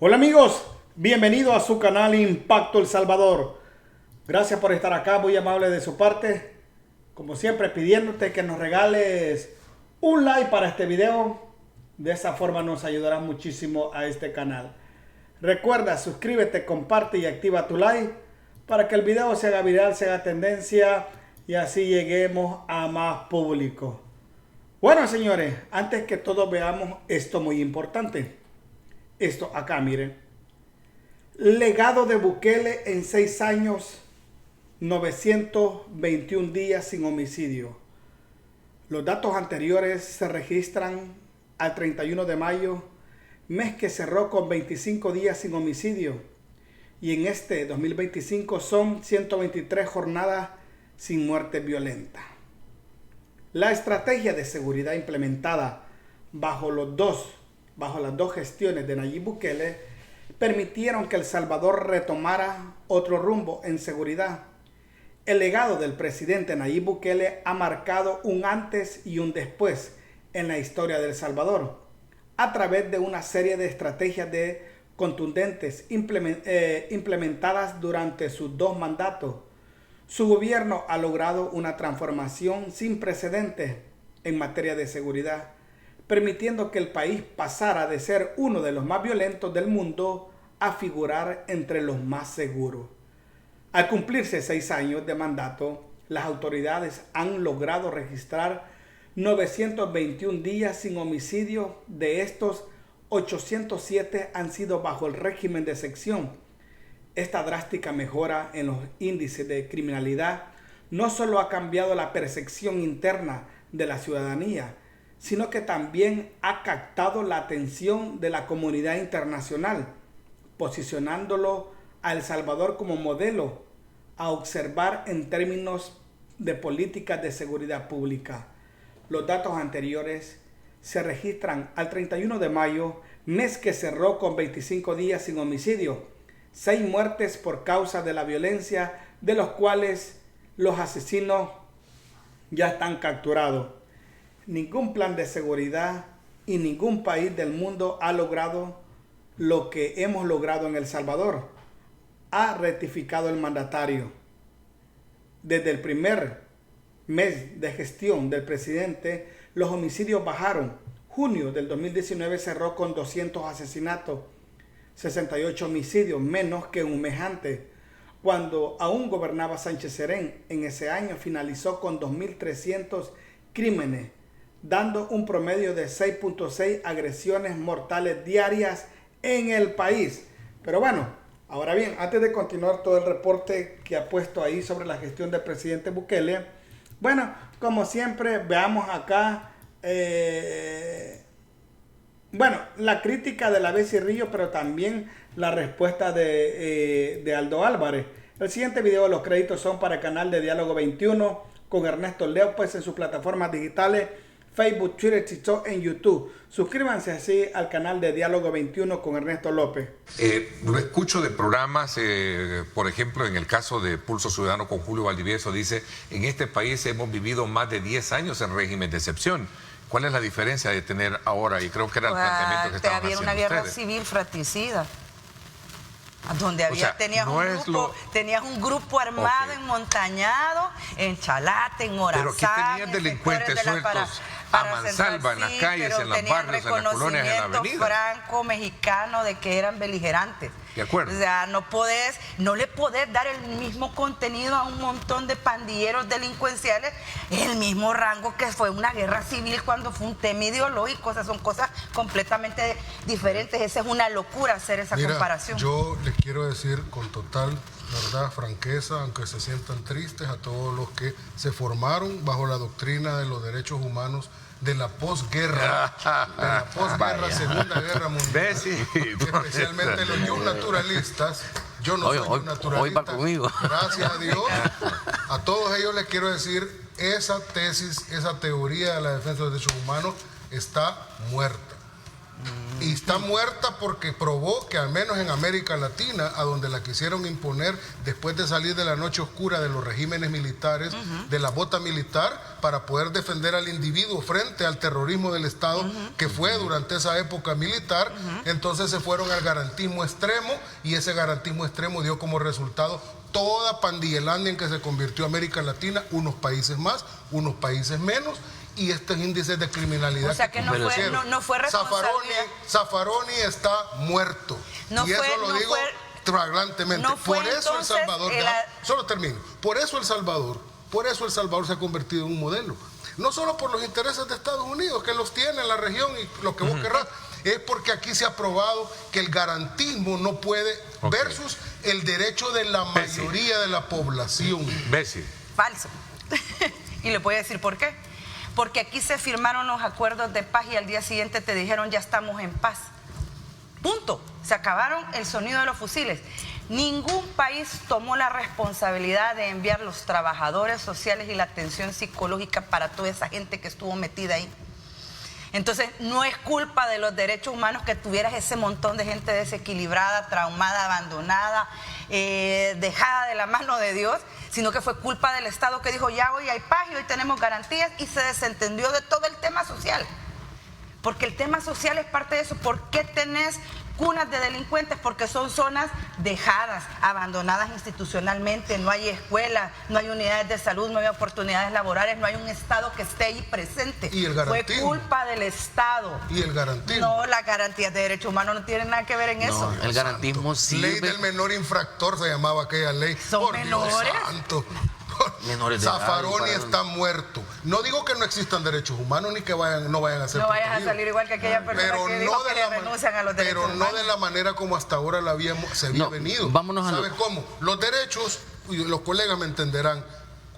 Hola amigos, bienvenido a su canal Impacto El Salvador. Gracias por estar acá, muy amable de su parte. Como siempre, pidiéndote que nos regales un like para este video. De esa forma nos ayudará muchísimo a este canal. Recuerda, suscríbete, comparte y activa tu like para que el video se haga viral, se haga tendencia y así lleguemos a más público. Bueno, señores, antes que todo veamos esto muy importante. Esto acá, miren. Legado de Bukele en 6 años, 921 días sin homicidio. Los datos anteriores se registran al 31 de mayo, mes que cerró con 25 días sin homicidio. Y en este 2025 son 123 jornadas sin muerte violenta. La estrategia de seguridad implementada bajo las dos gestiones de Nayib Bukele permitieron que El Salvador retomara otro rumbo en seguridad. El legado del presidente Nayib Bukele ha marcado un antes y un después en la historia de El Salvador, a través de una serie de estrategias contundentes implementadas durante sus 2 mandatos. Su gobierno ha logrado una transformación sin precedentes en materia de seguridad, permitiendo que el país pasara de ser uno de los más violentos del mundo a figurar entre los más seguros. Al cumplirse 6 años de mandato, las autoridades han logrado registrar 921 días sin homicidio. De estos, 807 han sido bajo el régimen de excepción. Esta drástica mejora en los índices de criminalidad no solo ha cambiado la percepción interna de la ciudadanía, sino que también ha captado la atención de la comunidad internacional, posicionándolo a El Salvador como modelo a observar en términos de políticas de seguridad pública. Los datos anteriores se registran al 31 de mayo, mes que cerró con 25 días sin homicidio, 6 muertes por causa de la violencia, de los cuales los asesinos ya están capturados. Ningún plan de seguridad y ningún país del mundo ha logrado lo que hemos logrado en El Salvador, ha rectificado el mandatario. Desde el primer mes de gestión del presidente, los homicidios bajaron. Junio del 2019 cerró con 200 asesinatos, 68 homicidios, menos que un mes antes. Cuando aún gobernaba Sánchez Serén, en ese año finalizó con 2.300 crímenes, dando un promedio de 6.6 agresiones mortales diarias en el país. Pero bueno, ahora bien, antes de continuar todo el reporte que ha puesto ahí sobre la gestión del presidente Bukele, bueno, como siempre, veamos acá, la crítica de la Becerrillo, pero también la respuesta de Aldo Álvarez. El siguiente video, los créditos son para el canal de Diálogo 21 con Ernesto López en sus plataformas digitales, Facebook, Twitter, TikTok en YouTube. Suscríbanse así al canal de Diálogo 21 con Ernesto López. Lo escucho de programas, por ejemplo, en el caso de Pulso Ciudadano con Julio Valdivieso, dice, en este país hemos vivido más de 10 años en régimen de excepción. ¿Cuál es la diferencia de tener ahora? Y creo que era el planteamiento que estaban haciendo había una guerra ustedes. civil fratricida, donde tenías un grupo armado, enmontañado, en Chalate, en Morazán. Pero aquí tenías delincuentes sueltos a mansalva en las calles, en los barrios, en las colonias, en la avenida. Franco-mexicano de que eran beligerantes. De acuerdo. O sea, no le podés dar el mismo contenido a un montón de pandilleros delincuenciales, el mismo rango que fue una guerra civil cuando fue un tema ideológico. O sea, son cosas completamente diferentes. Esa es una locura hacer esa comparación. Yo les quiero decir con total verdad, franqueza, aunque se sientan tristes, a todos los que se formaron bajo la doctrina de los derechos humanos de la posguerra, Segunda Guerra Mundial, especialmente los yo naturalistas. Yo no soy naturalista. Hoy va conmigo. Gracias a Dios. A todos ellos les quiero decir, esa tesis, esa teoría de la defensa de los derechos humanos está muerta. Y está muerta porque probó que al menos en América Latina, a donde la quisieron imponer después de salir de la noche oscura de los regímenes militares, de la bota militar, para poder defender al individuo frente al terrorismo del Estado, que fue durante esa época militar, entonces se fueron al garantismo extremo, y ese garantismo extremo dio como resultado toda pandillelandia en que se convirtió América Latina, unos países más, unos países menos, y estos índices de criminalidad. O sea que no fue responsabilidad. Zaffaroni está muerto. No y fue, eso lo no digo fue, flagrantemente. no fue por eso entonces El Salvador, solo termino. Por eso El Salvador se ha convertido en un modelo. No solo por los intereses de Estados Unidos, que los tiene en la región y lo que vos querrás, es porque aquí se ha probado que el garantismo no puede versus el derecho de la mayoría de la población. Falso. Y le voy a decir por qué. Porque aquí se firmaron los acuerdos de paz y al día siguiente te dijeron ya estamos en paz. Punto. Se acabaron el sonido de los fusiles. Ningún país tomó la responsabilidad de enviar los trabajadores sociales y la atención psicológica para toda esa gente que estuvo metida ahí. Entonces, no es culpa de los derechos humanos que tuvieras ese montón de gente desequilibrada, traumada, abandonada, dejada de la mano de Dios, sino que fue culpa del Estado que dijo, ya hoy hay paz y hoy tenemos garantías, y se desentendió de todo el tema social. Porque el tema social es parte de eso. ¿Por qué tenés cunas de delincuentes? Porque son zonas dejadas, abandonadas institucionalmente, no hay escuelas, no hay unidades de salud, no hay oportunidades laborales, no hay un Estado que esté ahí presente. ¿Y el garantismo? Fue culpa del Estado. ¿Y el garantismo? No, las garantías de derechos humanos no tienen nada que ver en eso. El garantismo sirve. Ley del menor infractor se llamaba aquella ley. Son por menores. Dios santo. Menores de edad, Zaffaroni está muerto. No digo que no existan derechos humanos ni que no vayan a ser No vayas a protegidos, salir igual que aquella persona pero que dijo que le renuncian a los derechos pero humanos. no de la manera como hasta ahora se había venido. Vámonos ¿Sabes cómo? Los derechos, y los colegas me entenderán,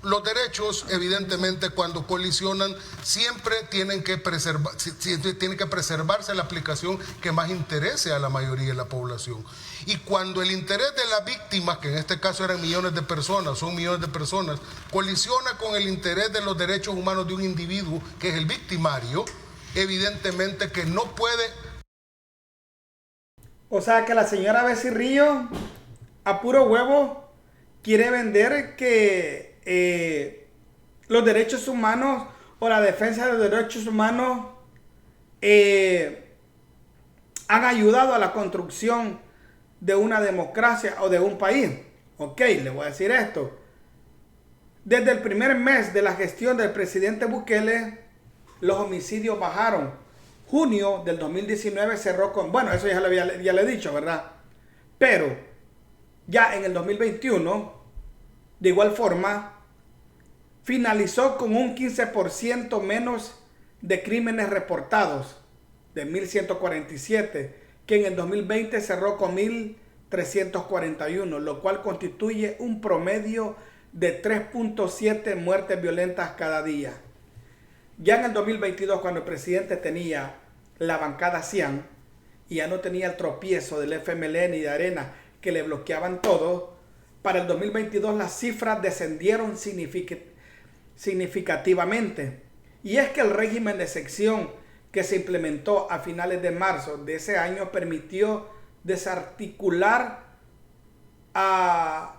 los derechos, evidentemente, cuando colisionan, siempre tienen que preservarse la aplicación que más interese a la mayoría de la población. Y cuando el interés de la víctima, que en este caso eran millones de personas, son millones de personas, colisiona con el interés de los derechos humanos de un individuo, que es el victimario, evidentemente que no puede... O sea que la señora Becerrillo, a puro huevo, quiere vender que los derechos humanos o la defensa de los derechos humanos han ayudado a la construcción de una democracia o de un país. Ok, le voy a decir esto. Desde el primer mes de la gestión del presidente Bukele, los homicidios bajaron. Junio del 2019 cerró con... Bueno, eso ya le he dicho, ¿verdad? Pero ya en el 2021, de igual forma, finalizó con un 15% menos de crímenes reportados, de 1.147, que en el 2020 cerró con 1.341, lo cual constituye un promedio de 3.7 muertes violentas cada día. Ya en el 2022, cuando el presidente tenía la bancada 100 y ya no tenía el tropiezo del FMLN y de Arena que le bloqueaban todo, para el 2022 las cifras descendieron significativamente. Y es que el régimen de excepción que se implementó a finales de marzo de ese año permitió desarticular a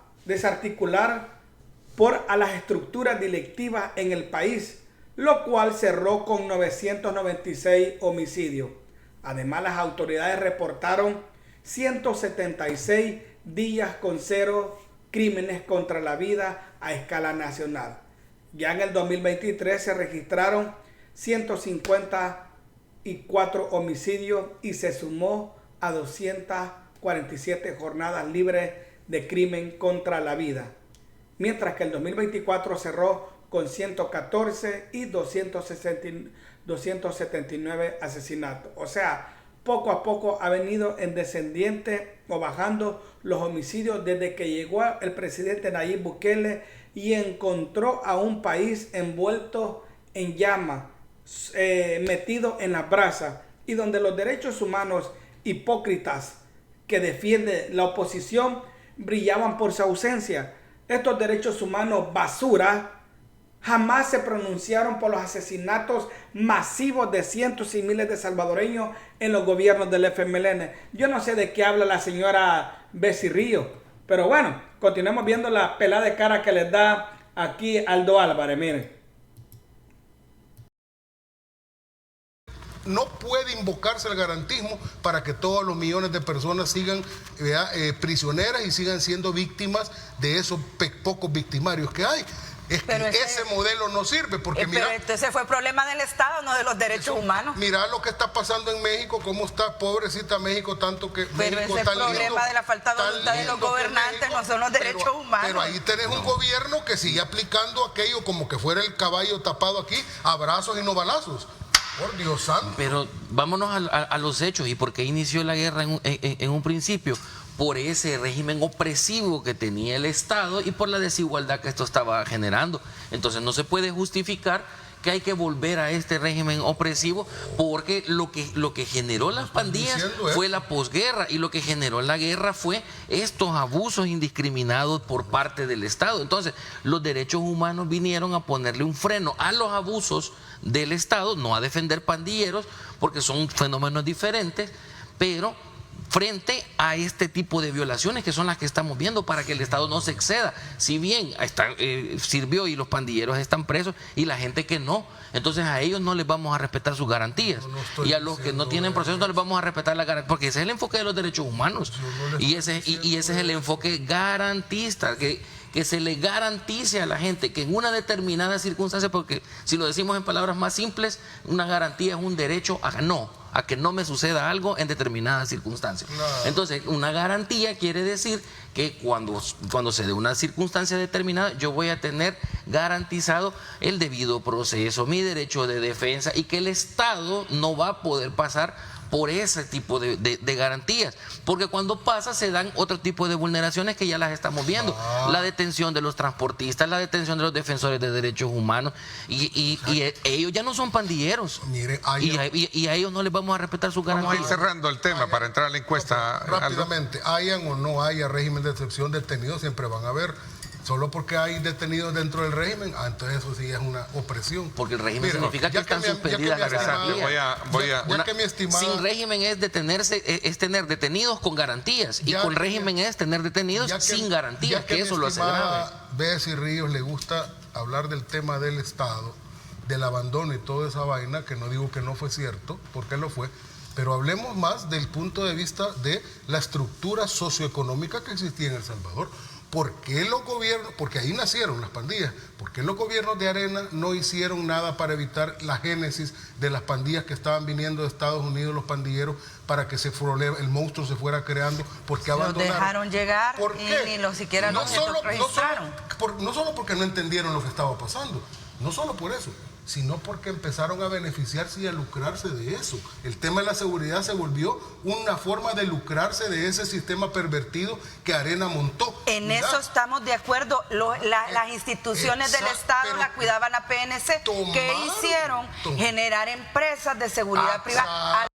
las estructuras delictivas en el país, lo cual cerró con 996 homicidios. Además, las autoridades reportaron 176 días con 0 crímenes contra la vida a escala nacional. Ya en el 2023 se registraron 154 homicidios y se sumó a 247 jornadas libres de crimen contra la vida. Mientras que el 2024 cerró con 114 y 279 asesinatos. O sea, poco a poco ha venido en descendiente o bajando los homicidios desde que llegó el presidente Nayib Bukele y encontró a un país envuelto en llamas, metido en la brasa, y donde los derechos humanos hipócritas que defiende la oposición brillaban por su ausencia. Estos derechos humanos basura Jamás se pronunciaron por los asesinatos masivos de cientos y miles de salvadoreños en los gobiernos del FMLN. Yo no sé de qué habla la señora Becerril, pero bueno, continuemos viendo la pelada de cara que les da aquí Aldo Álvarez. Miren. No puede invocarse el garantismo para que todos los millones de personas sigan prisioneras y sigan siendo víctimas de esos pocos victimarios que hay. Es que ese modelo no sirve porque mira... Pero entonces fue problema del Estado, no de los derechos humanos. Mira lo que está pasando en México, cómo está pobrecita México, tanto que pero México ese tan problema lindo, de la falta de voluntad de los gobernantes México, no son los derechos humanos. Pero ahí tenés un gobierno que sigue aplicando aquello como que fuera el caballo tapado aquí, abrazos y no balazos. Por Dios santo. Pero vámonos a los hechos. ¿Y por qué inició la guerra en un principio? Por ese régimen opresivo que tenía el Estado y por la desigualdad que esto estaba generando. Entonces no se puede justificar que hay que volver a este régimen opresivo porque lo que generó las pandillas fue la posguerra y lo que generó la guerra fue estos abusos indiscriminados por parte del Estado. Entonces los derechos humanos vinieron a ponerle un freno a los abusos del Estado, no a defender pandilleros porque son fenómenos diferentes, pero frente a este tipo de violaciones que son las que estamos viendo para que el Estado no se exceda. Si bien sirvió y los pandilleros están presos y la gente que no, entonces a ellos no les vamos a respetar sus garantías y a los que no tienen proceso no les vamos a respetar la garantía, porque ese es el enfoque de los derechos humanos y ese es el enfoque garantista, que se le garantice a la gente que en una determinada circunstancia, porque si lo decimos en palabras más simples, una garantía es un derecho a que no me suceda algo en determinadas circunstancias. Claro. Entonces, una garantía quiere decir que cuando se dé una circunstancia determinada, yo voy a tener garantizado el debido proceso, mi derecho de defensa y que el Estado no va a poder pasar por ese tipo de garantías, porque cuando pasa se dan otro tipo de vulneraciones que ya las estamos viendo, la detención de los transportistas, la detención de los defensores de derechos humanos y ellos ya no son pandilleros. Mire, y a ellos no les vamos a respetar sus garantías. Vamos a ir cerrando el tema para entrar a la encuesta. Rápidamente, hayan o no haya régimen de excepción, detenidos siempre van a haber. Solo porque hay detenidos dentro del régimen, entonces eso sí es una opresión. Porque el régimen significa que están suspendidas las garantías. Sin régimen es detenerse, es tener detenidos con garantías. Y con régimen es tener detenidos sin garantías, que eso lo hace grave. Becerril le gusta hablar del tema del Estado, del abandono y toda esa vaina, que no digo que no fue cierto, porque lo fue, pero hablemos más del punto de vista de la estructura socioeconómica que existía en El Salvador. ¿Por qué los gobiernos, porque ahí nacieron las pandillas, por qué los gobiernos de Arena no hicieron nada para evitar la génesis de las pandillas que estaban viniendo de Estados Unidos, los pandilleros, para que el monstruo se fuera creando? ¿Por qué abandonaron? Los dejaron llegar ¿Por qué? y ni lo siquiera los registraron. No solo porque no entendieron lo que estaba pasando, no solo por eso, sino porque empezaron a beneficiarse y a lucrarse de eso. El tema de la seguridad se volvió una forma de lucrarse de ese sistema pervertido que Arena montó. En eso estamos de acuerdo. Las instituciones del Estado la cuidaban la PNC. ¿Qué hicieron? Generar empresas de seguridad privada.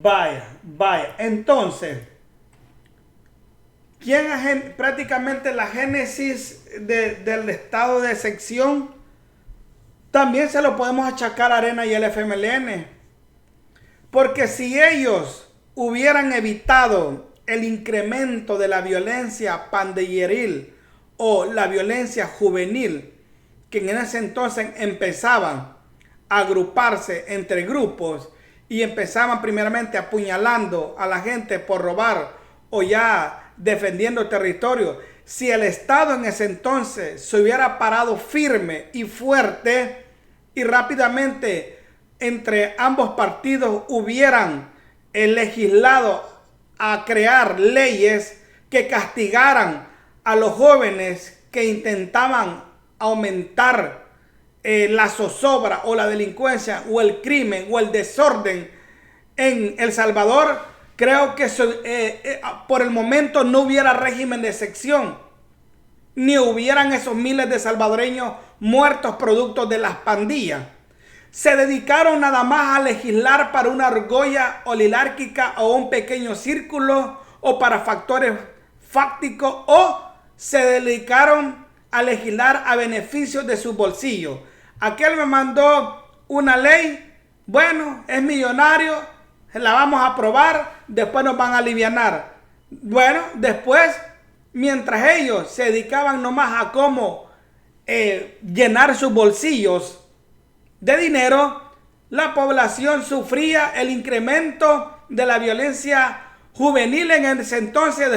Vaya. Entonces, ¿quién prácticamente la génesis del estado de excepción? También se lo podemos achacar a Arena y el FMLN. Porque si ellos hubieran evitado el incremento de la violencia pandilleril o la violencia juvenil, que en ese entonces empezaban a agruparse entre grupos y empezaban primeramente apuñalando a la gente por robar o ya defendiendo territorio, si el Estado en ese entonces se hubiera parado firme y fuerte y rápidamente entre ambos partidos hubieran legislado a crear leyes que castigaran a los jóvenes que intentaban aumentar la zozobra o la delincuencia o el crimen o el desorden en El Salvador, creo que por el momento no hubiera régimen de excepción, ni hubieran esos miles de salvadoreños muertos producto de las pandillas. Se dedicaron nada más a legislar para una argolla oligárquica o un pequeño círculo o para factores fácticos, o se dedicaron a legislar a beneficio de su bolsillo. Aquel me mandó una ley, bueno, es millonario, la vamos a aprobar, después nos van a alivianar. Bueno, después, mientras ellos se dedicaban nomás a cómo llenar sus bolsillos de dinero, la población sufría el incremento de la violencia juvenil en ese entonces,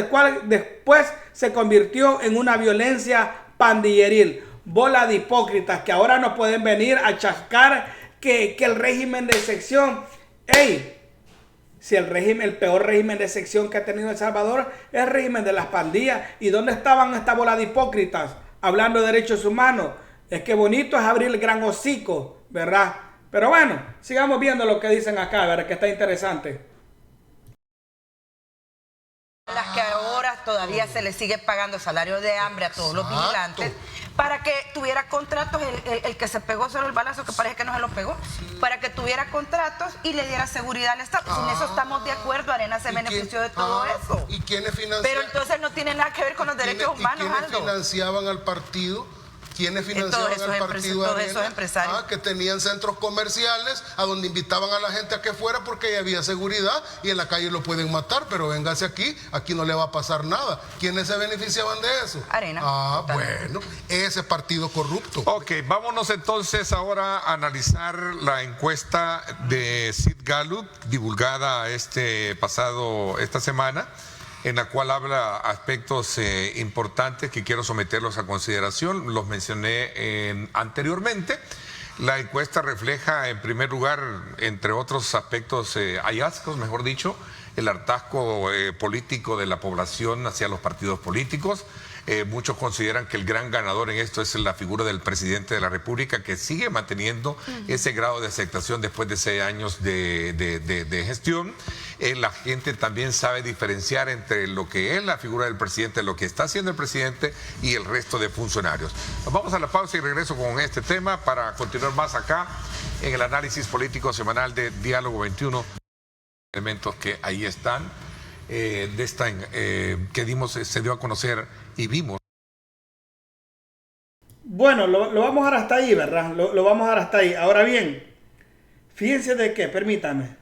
después se convirtió en una violencia pandilleril. Bola de hipócritas que ahora no pueden venir a chascar que el régimen de sección, si el peor régimen de sección que ha tenido El Salvador es el régimen de las pandillas. ¿Y dónde estaban esta bola de hipócritas hablando de derechos humanos? Es que bonito es abrir el gran hocico, ¿verdad? Pero bueno, sigamos viendo lo que dicen acá, ¿verdad? Que está interesante. Las que ahora todavía se les sigue pagando salario de hambre a todos los vigilantes, para que tuviera contratos, el que se pegó solo el balazo, que parece que no se lo pegó, para que tuviera contratos y le diera seguridad al Estado. En eso estamos de acuerdo, Arena se benefició de todo eso. ¿Y quiénes financiaban? Pero entonces no tiene nada que ver con los derechos humanos, ¿Quiénes financiaban al partido? ¿Quiénes financiaban al partido todos esos empresarios? Que tenían centros comerciales a donde invitaban a la gente a que fuera porque ahí había seguridad y en la calle lo pueden matar, pero véngase aquí no le va a pasar nada. ¿Quiénes se beneficiaban de eso? Arena. Bueno, ese partido corrupto. Ok, vámonos entonces ahora a analizar la encuesta de Sid Gallup, divulgada esta semana, en la cual habla aspectos importantes que quiero someterlos a consideración. Los mencioné anteriormente. La encuesta refleja, en primer lugar, entre otros aspectos, hallazgos, mejor dicho, el hartazgo político de la población hacia los partidos políticos. Muchos consideran que el gran ganador en esto es la figura del presidente de la República, que sigue manteniendo ese grado de aceptación después de 6 años de gestión. La gente también sabe diferenciar entre lo que es la figura del presidente, lo que está haciendo el presidente y el resto de funcionarios. Nos vamos a la pausa y regreso con este tema para continuar más acá en el análisis político semanal de Diálogo 21. Elementos que ahí están, que se dio a conocer y vimos. Bueno, lo vamos a dejar hasta ahí, ¿verdad? Lo vamos a dejar hasta ahí. Ahora bien, fíjense de qué, permítame.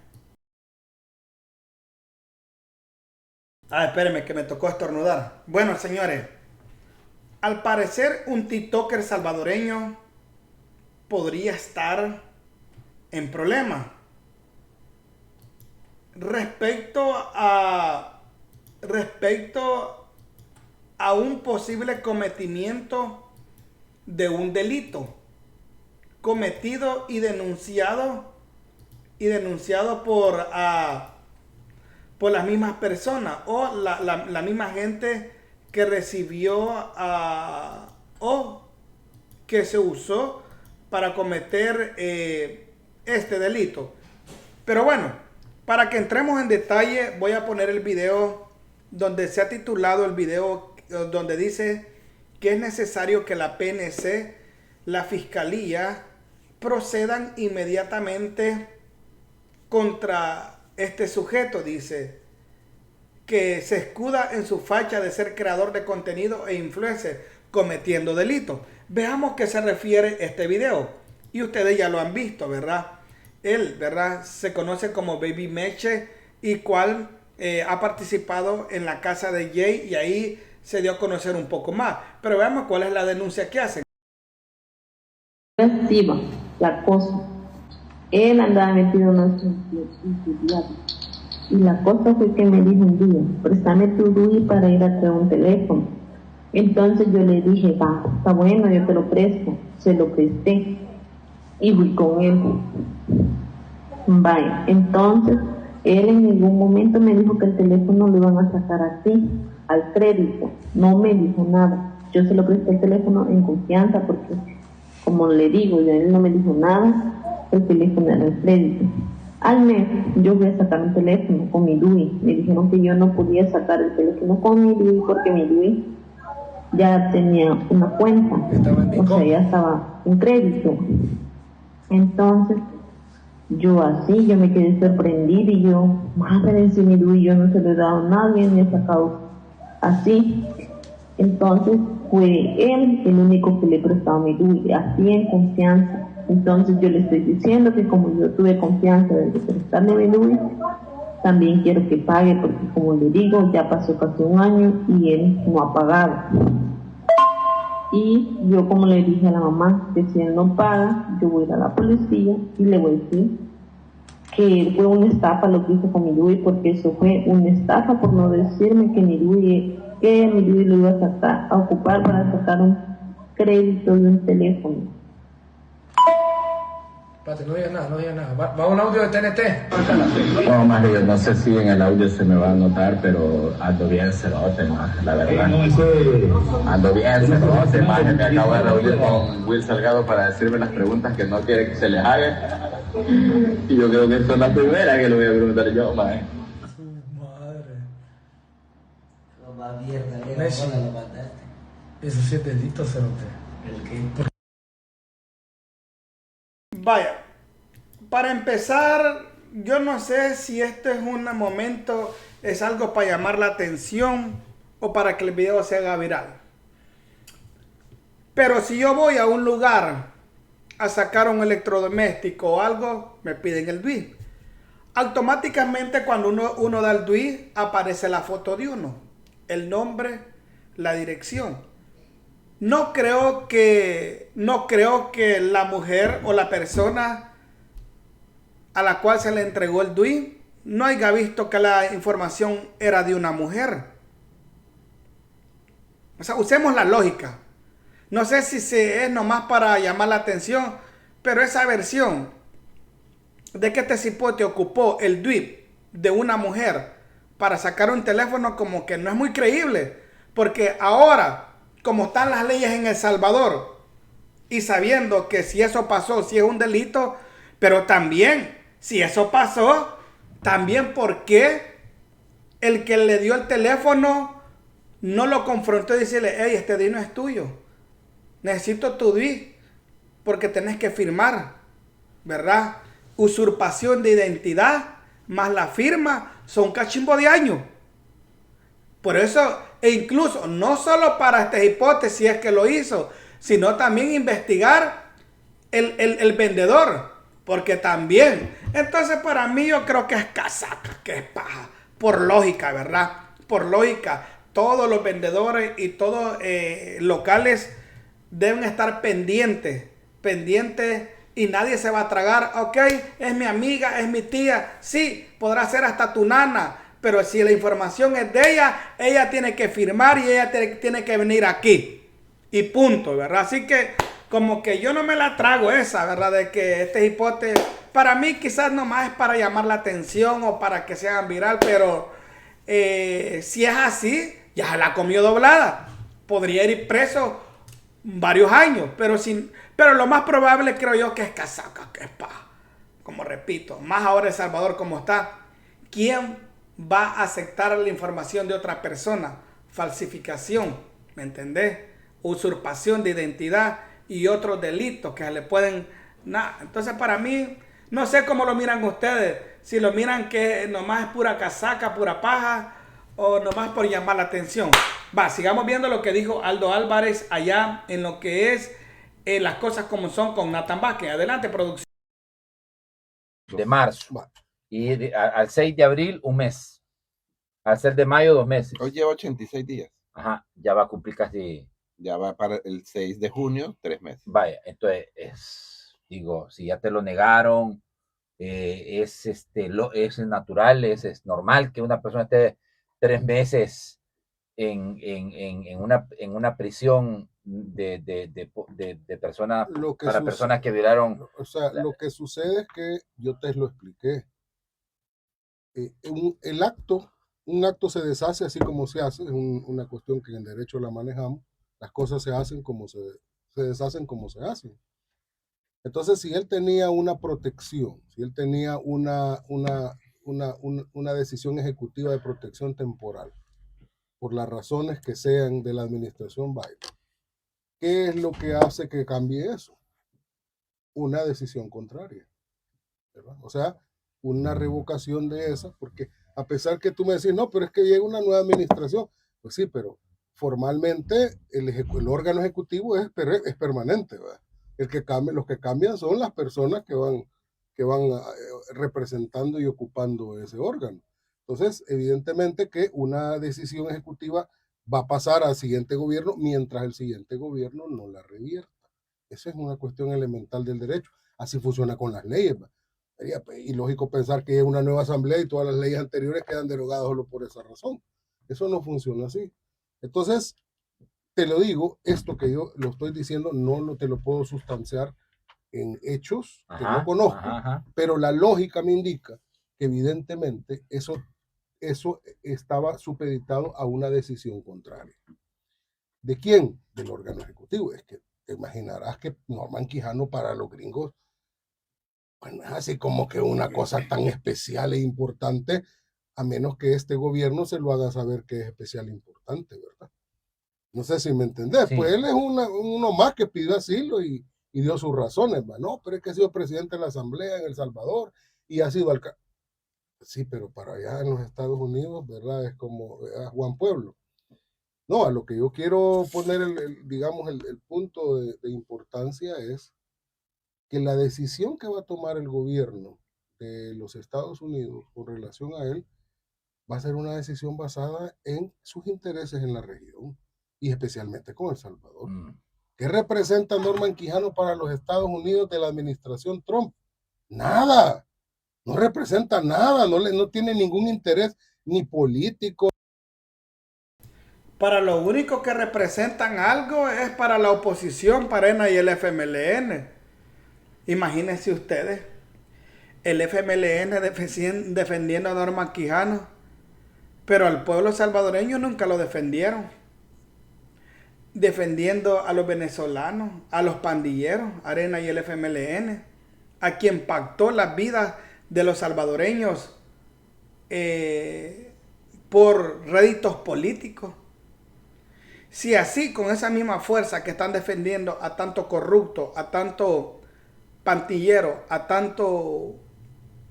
Espérenme que me tocó estornudar. Bueno, señores, al parecer un TikToker salvadoreño podría estar en problemas respecto a un posible cometimiento de un delito cometido y denunciado por las mismas personas o la misma gente que recibió o que se usó para cometer este delito. Pero bueno, para que entremos en detalle, voy a poner el video donde se ha titulado el video, donde dice que es necesario que la PNC, la Fiscalía, procedan inmediatamente contra este sujeto. Dice que se escuda en su facha de ser creador de contenido e influencer cometiendo delitos. Veamos qué se refiere este video. Y ustedes ya lo han visto, ¿verdad? Él, ¿verdad? Se conoce como Baby Meche y cual ha participado en la casa de Jay y ahí se dio a conocer un poco más. Pero veamos cuál es la denuncia que hacen. La cosa. Él andaba metido en nuestro diario. Y la cosa fue que me dijo un día, préstame tu DUI para ir a traer un teléfono. Entonces yo le dije, va, está bueno, yo te lo presto. Se lo presté. Y fui con él. Vaya, entonces él en ningún momento me dijo que el teléfono lo iban a sacar así, al crédito. No me dijo nada. Yo se lo presté el teléfono en confianza porque, como le digo, él no me dijo nada, el teléfono era el crédito. Al mes yo fui a sacar un teléfono con mi DUI. Me dijeron que yo no podía sacar el teléfono con mi DUI porque mi DUI ya tenía una cuenta, o sea, ya estaba en crédito. Entonces, yo me quedé sorprendida y yo, madre, si mi DUI yo no se lo he dado a nadie, ni he sacado así. Entonces fue él el único que le prestó mi DUI, así en confianza. Entonces yo le estoy diciendo que como yo tuve confianza de prestarle mi DUI, también quiero que pague, porque como le digo, ya pasó casi un año y él no ha pagado. Y yo, como le dije a la mamá, que si él no paga, yo voy a ir a la policía y le voy a decir que fue una estafa lo que hizo con mi DUI, porque eso fue una estafa por no decirme que mi DUI lo iba a ocupar para sacar un crédito de un teléfono. Espérate, no digas nada. ¿Va un audio de TNT? No, Mario, no sé si en el audio se me va a notar, pero ando bien cerote, más, la verdad. Ando bien cerote, más. Me acabo de reunir con Will Salgado para decirme las preguntas que no quiere que se les haga. Y yo creo que esta es la primera que le voy a preguntar yo, más. Su madre. Lo más mierda, Messi. lo mandaste. Eso sí es delito, cerote. ¿El qué? Vaya, para empezar, yo no sé si este es un momento, es algo para llamar la atención o para que el video se haga viral. Pero si yo voy a un lugar a sacar un electrodoméstico o algo, me piden el DUI. Automáticamente cuando uno da el DUI, aparece la foto de uno, el nombre, la dirección. No creo que la mujer o la persona a la cual se le entregó el DUI no haya visto que la información era de una mujer. O sea, usemos la lógica. No sé si es nomás para llamar la atención, pero esa versión de que este cipote ocupó el DUI de una mujer para sacar un teléfono como que no es muy creíble. Porque ahora, como están las leyes en El Salvador, y sabiendo que si eso pasó, si es un delito, pero también, si eso pasó, también por qué el que le dio el teléfono no lo confrontó y decirle, hey, este DUI no es tuyo, necesito tu DUI, porque tenés que firmar, ¿verdad? Usurpación de identidad, más la firma, son cachimbo de años. Por eso, e incluso, no solo para esta hipótesis es que lo hizo, sino también investigar el vendedor, porque también, entonces para mí yo creo que es casaca, que es paja, por lógica, ¿verdad? Por lógica, todos los vendedores y todos locales deben estar pendientes, y nadie se va a tragar, ok, es mi amiga, es mi tía, sí, podrá ser hasta tu nana, pero si la información es de ella tiene que firmar y ella tiene que venir aquí. Y punto, ¿verdad? Así que como que yo no me la trago esa, ¿verdad? De que este hipote, para mí quizás nomás es para llamar la atención o para que se hagan viral, pero si es así, ya se la comió doblada. Podría ir preso varios años, pero lo más probable creo yo que es casaca, que es paja. Como repito, más ahora El Salvador como está. ¿Quién va a aceptar la información de otra persona? Falsificación, ¿me entendés? Usurpación de identidad y otros delitos que le pueden... Entonces para mí, no sé cómo lo miran ustedes, si lo miran que nomás es pura casaca, pura paja, o nomás por llamar la atención. Va, sigamos viendo lo que dijo Aldo Álvarez allá en lo que es las cosas como son con Nathan Vázquez. Adelante, producción. De marzo. Y al 6 de abril, un mes. Al 6 de mayo, 2 meses. Hoy lleva 86 días. Ajá, ya va a cumplir casi... Ya va para el 6 de junio, 3 meses. Vaya, entonces, digo, si ya te lo negaron, es natural, es normal que una persona esté 3 meses en una prisión de personas, para personas que violaron. O sea, lo que sucede es que yo te lo expliqué. Un acto se deshace así como se hace, es una cuestión que en derecho la manejamos. Las cosas se hacen como se deshacen como se hacen. Entonces, si él tenía una protección, si él tenía una decisión ejecutiva de protección temporal, por las razones que sean de la administración Biden, ¿qué es lo que hace que cambie eso? Una decisión contraria, ¿verdad? O sea, una revocación de esa, porque a pesar que tú me decís, no, pero es que llega una nueva administración, pues sí, pero formalmente el órgano ejecutivo es permanente, ¿verdad? Los que cambian son las personas que van representando y ocupando ese órgano. Entonces, evidentemente que una decisión ejecutiva va a pasar al siguiente gobierno mientras el siguiente gobierno no la revierta. Esa es una cuestión elemental del derecho. Así funciona con las leyes. Sería ilógico pensar que hay una nueva asamblea y todas las leyes anteriores quedan derogadas solo por esa razón. Eso no funciona así. Entonces, te lo digo, esto que yo lo estoy diciendo no te lo puedo sustanciar en hechos que no conozco, pero la lógica me indica que evidentemente eso estaba supeditado a una decisión contraria. ¿De quién? Del órgano ejecutivo. Es que te imaginarás que Norman Quijano para los gringos, bueno, es así como que una cosa tan especial e importante, a menos que este gobierno se lo haga saber que es especial e importante, ¿verdad? No sé si me entendés. Sí. Pues él es uno más que pidió asilo y dio sus razones, ¿va? No, pero es que ha sido presidente de la Asamblea en El Salvador y ha sido alcalde. Sí, pero para allá en los Estados Unidos, ¿verdad? Es como Juan Pueblo. No, a lo que yo quiero poner, el punto de importancia es que la decisión que va a tomar el gobierno de los Estados Unidos con relación a él va a ser una decisión basada en sus intereses en la región y especialmente con El Salvador. ¿Qué representa Norman Quijano para los Estados Unidos de la administración Trump? Nada. No representa nada, no tiene ningún interés ni político. Para lo único que representan algo es para la oposición, para ENA y el FMLN. Imagínense ustedes, el FMLN defendiendo a Norman Quijano, pero al pueblo salvadoreño nunca lo defendieron. Defendiendo a los venezolanos, a los pandilleros, Arena y el FMLN, a quien pactó las vidas de los salvadoreños por réditos políticos. Si así, con esa misma fuerza que están defendiendo a tanto corrupto, a tanto pandillero, a tanto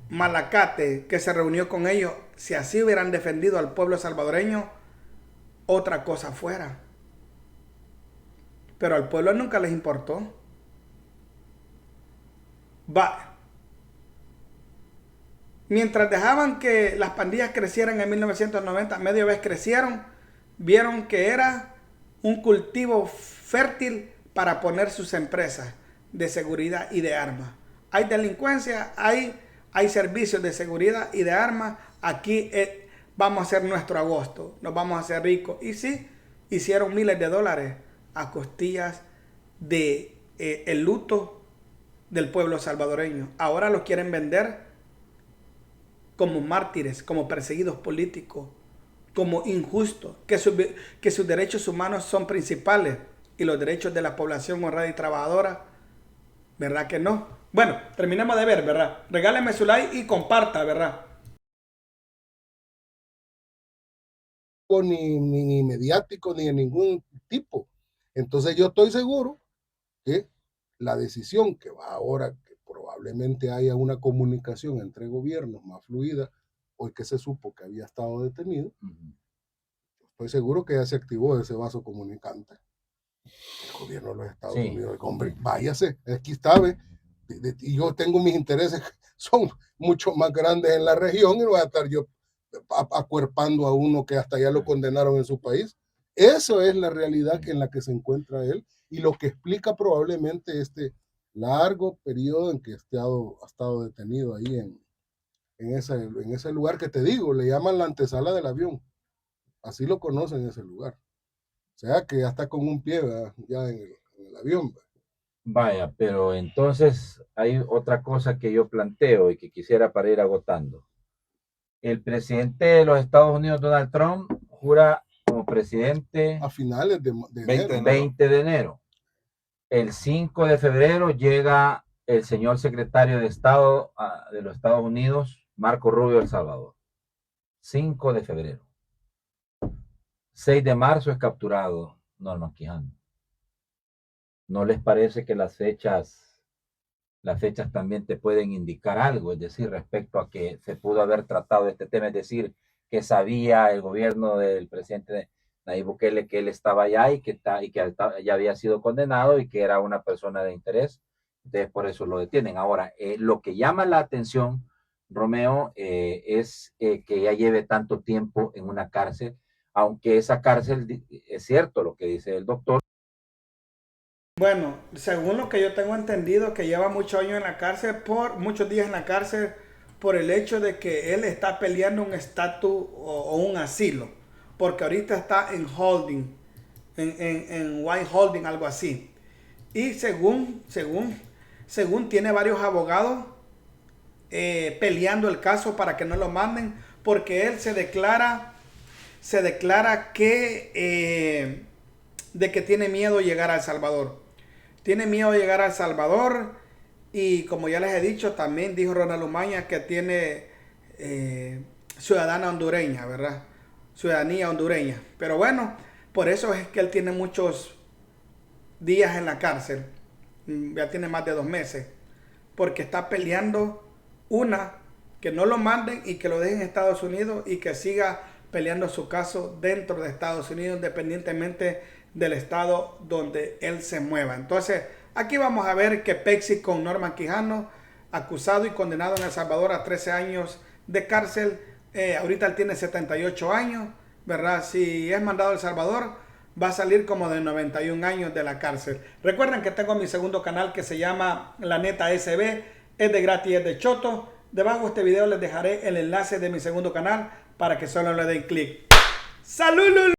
malacate que se reunió con ellos, si así hubieran defendido al pueblo salvadoreño, otra cosa fuera. Pero al pueblo nunca les importó. Mientras dejaban que las pandillas crecieran en 1990, medio vez crecieron, vieron que era un cultivo fértil para poner sus empresas de seguridad y de armas. Hay delincuencia, hay servicios de seguridad y de armas. Aquí vamos a hacer nuestro agosto, nos vamos a hacer ricos. Y sí, hicieron miles de dólares a costillas de el luto del pueblo salvadoreño. Ahora los quieren vender como mártires, como perseguidos políticos, como injustos, que sus derechos humanos son principales y los derechos de la población honrada y trabajadora, ¿verdad que no? Bueno, terminemos de ver, ¿verdad? Regáleme su like y comparta, ¿verdad? Ni mediático, ni de ningún tipo. Entonces yo estoy seguro que la decisión que va ahora, que probablemente haya una comunicación entre gobiernos más fluida, hoy que se supo que había estado detenido, estoy seguro que ya se activó ese vaso comunicante. El gobierno de los Estados Unidos, hombre, váyase, aquí está, ¿ve? Y yo tengo mis intereses, son mucho más grandes en la región y no voy a estar yo acuerpando a uno que hasta ya lo condenaron en su país. Eso es la realidad en la que se encuentra él y lo que explica probablemente este largo periodo en que ha estado detenido ahí en ese lugar que te digo, le llaman la antesala del avión. Así lo conocen ese lugar. O sea que ya está con un pie, ¿verdad? Ya en el avión. ¿verdad? Vaya, pero entonces hay otra cosa que yo planteo y que quisiera para ir agotando. El presidente de los Estados Unidos, Donald Trump, jura como presidente a finales de 20 de enero. El 5 de febrero llega el señor secretario de Estado de los Estados Unidos, Marco Rubio, El Salvador. 5 de febrero. 6 de marzo es capturado Norman Quijano. ¿No les parece que las fechas también te pueden indicar algo? Es decir, respecto a que se pudo haber tratado este tema, es decir, que sabía el gobierno del presidente Nayib Bukele, que él estaba allá y que ya había sido condenado y que era una persona de interés. Entonces, por eso lo detienen. Ahora, lo que llama la atención, Romeo, es que ya lleve tanto tiempo en una cárcel, aunque esa cárcel, es cierto lo que dice el doctor. Bueno, según lo que yo tengo entendido, que lleva muchos años en la cárcel, por muchos días en la cárcel, por el hecho de que él está peleando un estatus o un asilo, porque ahorita está en holding, en white holding, algo así. Y según tiene varios abogados peleando el caso para que no lo manden, porque él se declara que de que tiene miedo de llegar a El Salvador. Tiene miedo de llegar a El Salvador y como ya les he dicho, también dijo Ronald Umaña que tiene ciudadana hondureña, ¿verdad? Ciudadanía hondureña. Pero bueno, por eso es que él tiene muchos días en la cárcel. Ya tiene más de 2 meses. Porque está peleando que no lo manden y que lo dejen en Estados Unidos y que siga peleando su caso dentro de Estados Unidos, independientemente del estado donde él se mueva. Entonces, aquí vamos a ver que Pexi con Norman Quijano, acusado y condenado en El Salvador a 13 años de cárcel. Ahorita él tiene 78 años, ¿verdad? Si es mandado a El Salvador, va a salir como de 91 años de la cárcel. Recuerden que tengo mi segundo canal que se llama La Neta SB, es de gratis, es de choto. Debajo de este video les dejaré el enlace de mi segundo canal para que solo le den clic. ¡Salud!